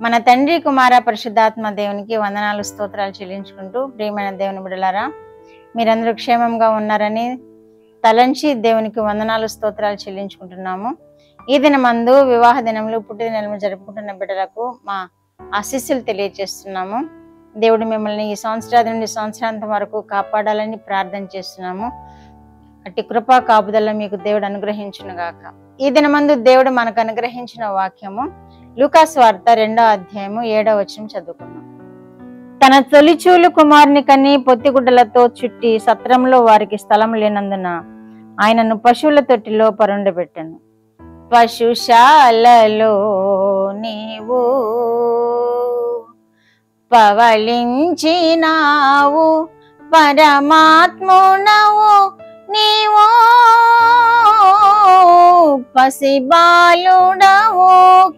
మన తండ్రి కుమార పరిశుద్ధాత్మ దేవునికి వందనాలు స్తోత్రాలు చెల్లించుకుంటూ, ప్రియమైన దేవుని బిడ్డలారా, మీరందరూ క్షేమంగా ఉన్నారని తలంచి దేవునికి వందనాలు స్తోత్రాలు చెల్లించుకుంటున్నాము. ఈ దినమందు వివాహ దినములు, పుట్టినదినములు జరుపుకుంటున్న బిడ్డలకు మా ఆశీస్సులు తెలియజేస్తున్నాము. దేవుడు మిమ్మల్ని ఈ సంవత్సరాది నుండి సంవత్సరాంతం వరకు కాపాడాలని ప్రార్థన చేస్తున్నాము. అట్టి కృపా కాపుదల మీకు దేవుడు అనుగ్రహించును గాక. ఈ దినమందు దేవుడు మనకు అనుగ్రహించిన వాక్యము లూకా సువార్త 2వ అధ్యాయము 7వ వచనం చదువుకున్నాం. తన తొలిచూలు కుమారుని కని పొత్తిగుడ్డలతో చుట్టి సత్రంలో వారికి స్థలం లేనందున ఆయనను పశువుల తొట్టిలో పరుండబెట్టెను. పశుశాలలో నీవు పవళించినావు, పరమాత్మునవు నీవు, పసిబాలుడవు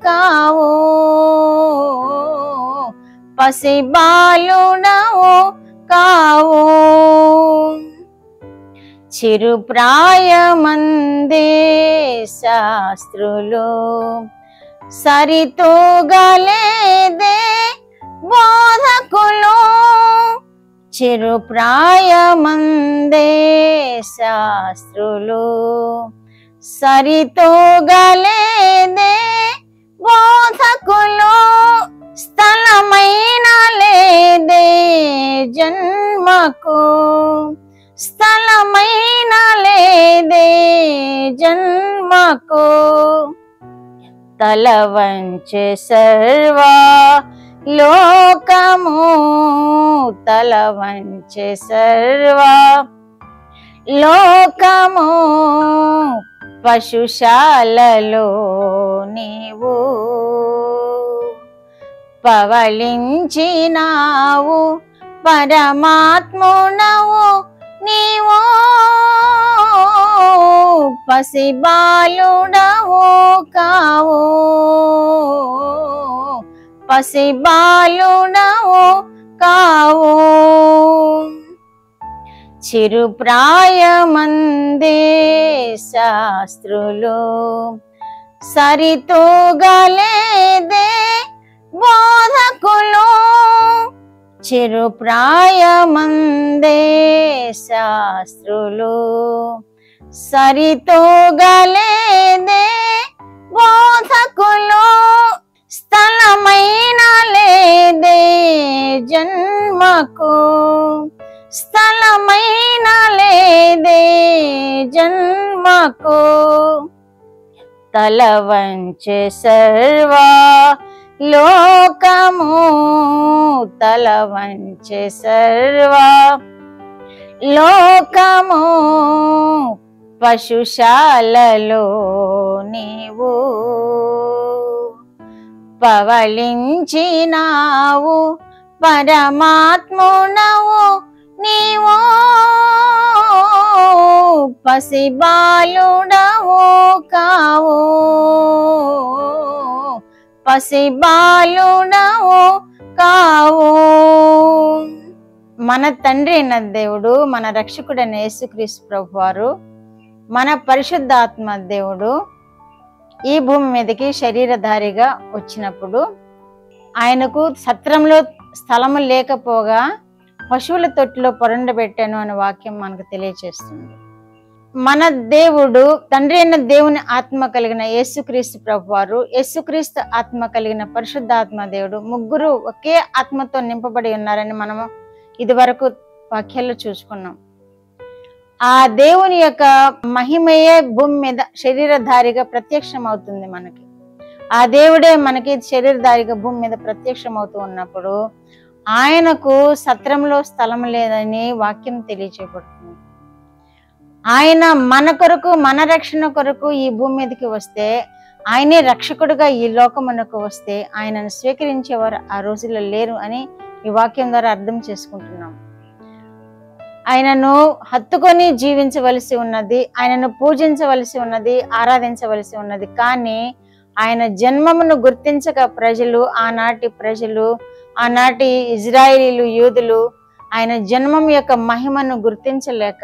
కావు, పసిబాలుడవు కావు. చిరుప్రాయమందే శాస్త్రులు సరితూగలేదే బోధకులు, చిరుప్రాయమందే శాస్త్రులు సరితూగలేదే బోధకులు, స్థలమైన లేదే జన్మకు, స్థలమైన లేదే జన్మకు. తల వంచె సర్వా లోకము, తల వంచె సర్వా లోకము, పశుశాలలో నీవు పవళించినావు, పరమాత్మునవు నీవు, పసిబాలుడవు కావు, పసిబాలుడవు కావు. చిరుప్రాయమందే శాస్త్రులు సరితూగలేదే బోధకులు, చిరుప్రాయమందే శాస్త్రులు సరితూగలేదే బోధకులు, స్థలమైన లేదే జన్మకు, స్థలమైన లేదే జన్మకు. తల వంచె సర్వా లోకము, తల వంచె సర్వా లోకము, పశుశాలలో నీవు పవళించినావు, పరమాత్మునవు నీవు, పసిబాలుడవు కావు, పసిబాలుడవు కావు. మన తండ్రి అయిన దేవుడు, మన రక్షకుడైన యేసుక్రీస్తు ప్రభువారు, మన పరిశుద్ధాత్మ దేవుడు ఈ భూమి మీదకి శరీరధారిగా వచ్చినప్పుడు ఆయనకు సత్రంలో స్థలము లేకపోగా పశువుల తొట్టిలో పరుండబెట్టాను అనే వాక్యం మనకు తెలియచేస్తుంది. మన దేవుడు, తండ్రి అయిన దేవుని ఆత్మ కలిగిన యేసుక్రీస్తు ప్రభువారు, యేసుక్రీస్తు ఆత్మ కలిగిన పరిశుద్ధాత్మ దేవుడు, ముగ్గురు ఒకే ఆత్మతో నింపబడి ఉన్నారని మనము ఇది వరకు వాక్యాల్లో చూసుకున్నాం. ఆ దేవుని యొక్క మహిమయే భూమి మీద శరీరధారిగా ప్రత్యక్షం అవుతుంది మనకి. ఆ దేవుడే మనకి శరీరధారిగా భూమి మీద ప్రత్యక్షం అవుతూ ఉన్నప్పుడు ఆయనకు సత్రంలో స్థలం లేదని వాక్యం తెలియచేయబడుతుంది. ఆయన మన కొరకు, మన రక్షణ కొరకు ఈ భూమి మీదకి వస్తే, ఆయనే రక్షకుడుగా ఈ లోకమునకు వస్తే ఆయనను స్వీకరించేవారు ఆ రోజుల్లో లేరు అని ఈ వాక్యం ద్వారా అర్థం చేసుకుంటున్నాం. ఆయనను హత్తుకొని జీవించవలసి ఉన్నది, ఆయనను పూజించవలసి ఉన్నది, ఆరాధించవలసి ఉన్నది. కానీ ఆయన జన్మమును గుర్తించక ప్రజలు, ఆనాటి ప్రజలు, ఆనాటి ఇజ్రాయేలీలు, యూదులు ఆయన జన్మం యొక్క మహిమను గుర్తించలేక,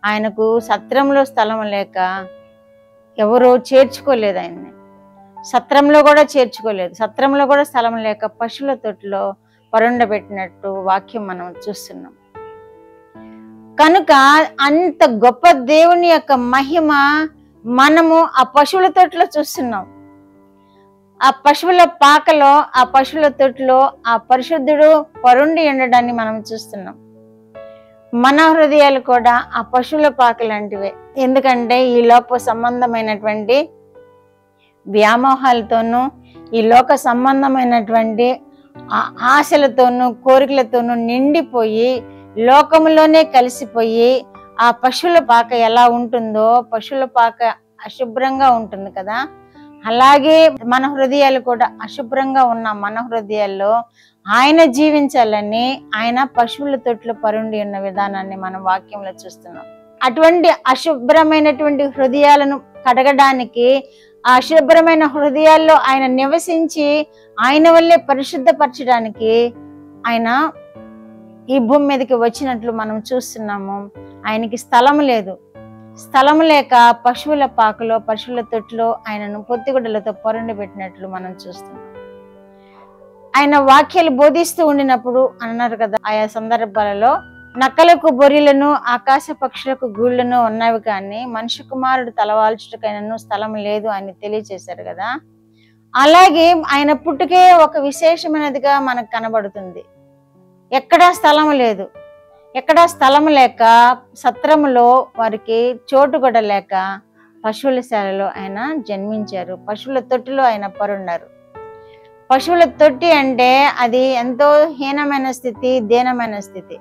ఆయనకు సత్రంలో స్థలం లేక ఎవరో చేర్చుకోలేదు ఆయన్ని. సత్రంలో కూడా చేర్చుకోలేదు. సత్రంలో కూడా స్థలం లేక పశువుల తొట్టులో పరుండబెట్టినట్టు వాక్యం మనం చూస్తున్నాం. కనుక అంత గొప్ప దేవుని యొక్క మహిమ మనము ఆ పశువుల తొట్టులో చూస్తున్నాం. ఆ పశువుల పాకలో, ఆ పశువుల తొట్టులో ఆ పరిశుద్ధుడు పరుండి ఉండడాన్ని మనం చూస్తున్నాం. మన హృదయాలు కూడా ఆ పశువుల పాక లాంటివే. ఎందుకంటే ఈ లోక సంబంధమైనటువంటి వ్యామోహాలతోనూ, ఈ లోక సంబంధమైనటువంటి ఆశలతోనూ, కోరికలతోనూ నిండిపోయి లోకములోనే కలిసిపోయి ఆ పశువుల పాక ఎలా ఉంటుందో, పశువుల పాక అశుభ్రంగా ఉంటుంది కదా, అలాగే మన హృదయాలు కూడా అశుభ్రంగా ఉన్న మన హృదయాల్లో ఆయన జీవించాలని ఆయన పశువుల తొట్లు పరుండి ఉన్న విధానాన్ని మనం వాక్యంలో చూస్తున్నాం. అటువంటి అశుభ్రమైనటువంటి హృదయాలను కడగడానికి, ఆ అశుభ్రమైన హృదయాల్లో ఆయన నివసించి ఆయన వల్లే పరిశుద్ధపరచడానికి ఆయన ఈ భూమి మీదకి వచ్చినట్లు మనం చూస్తున్నాము. ఆయనకి స్థలం లేదు. స్థలం లేక పశువుల పాకలో, పశువుల తొట్టులో ఆయనను పొత్తిగుడ్డలతో పరుండి పెట్టినట్లు మనం చూస్తున్నాం. ఆయన వాక్యాలు బోధిస్తూ ఉండినప్పుడు అన్నారు కదా, ఆయా సందర్భాలలో నక్కలకు బొరిలను, ఆకాశ పక్షులకు గూళ్ళను ఉన్నవి కానీ మనిషి కుమారుడు తలవాల్చుటకైనను స్థలం లేదు అని తెలియచేశారు కదా. అలాగే ఆయన పుట్టుకే ఒక విశేషమైనదిగా మనకు కనబడుతుంది. ఎక్కడా స్థలం లేదు. ఎక్కడా స్థలం లేక సత్రములో వారికి చోటు కూడా లేక పశువుల శాలలో ఆయన జన్మించారు. పశువుల తొట్టిలో ఆయన పరున్నారు. పశువుల తొట్టి అంటే అది ఎంతో హీనమైన స్థితి, దీనమైన స్థితి.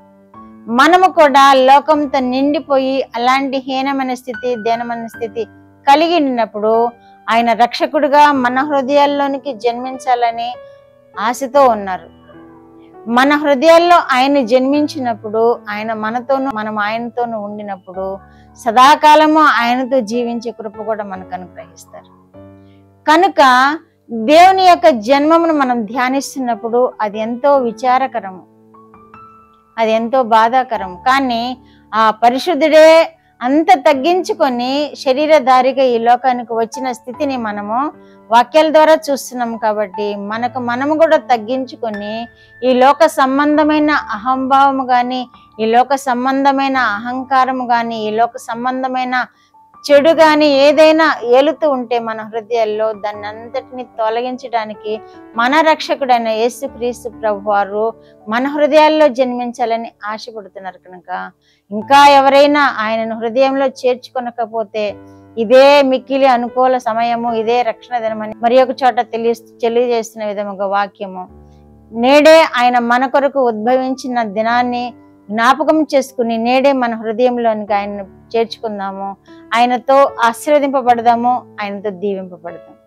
మనము కూడా లోకంతో నిండిపోయి అలాంటి హీనమైన స్థితి, దీనమైన స్థితి కలిగి ఉన్నప్పుడు ఆయన రక్షకుడుగా మన హృదయాల్లోనికి జన్మించాలని ఆశతో ఉన్నారు. మన హృదయాల్లో ఆయన జన్మించినప్పుడు, ఆయన మనతోనూ మనం ఆయనతోనూ ఉండినప్పుడు సదాకాలము ఆయనతో జీవించే కృప కూడా మనకు అనుగ్రహిస్తారు. కనుక దేవుని యొక్క జన్మమును మనం ధ్యానిస్తున్నప్పుడు అది ఎంతో విచారకరము, అది ఎంతో బాధాకరం. కానీ ఆ పరిశుద్ధుడే అంత తగ్గించుకొని శరీరధారిగా ఈ లోకానికి వచ్చిన స్థితిని మనము వాక్యాల ద్వారా చూస్తున్నాం. కాబట్టి మనము కూడా తగ్గించుకొని ఈ లోక సంబంధమైన అహంభావము కానీ, ఈ లోక సంబంధమైన అహంకారము కానీ, ఈ లోక సంబంధమైన చెడు కానీ ఏదైనా ఏలుతూ ఉంటే మన హృదయాల్లో దాన్ని అంతటిని తొలగించడానికి మన రక్షకుడైన యేసుక్రీస్తు ప్రభువారు మన హృదయాల్లో జన్మించాలని ఆశపడుతున్నారు. కనుక ఇంకా ఎవరైనా ఆయనను హృదయంలో చేర్చుకొనకపోతే ఇదే మిక్కిలి అనుకూల సమయము, ఇదే రక్షణ దినమని మరి ఒక చోట తెలియజేస్తున్న విధముగా వాక్యము, నేడే ఆయన మన కొరకు ఉద్భవించిన దినాన్ని జ్ఞాపకం చేసుకుని నేడే మన హృదయంలోనికి ఆయనను చేర్చుకుందాము. ఆయనతో ఆశీర్వదింపబడదాము, ఆయనతో దీవింపబడదాము.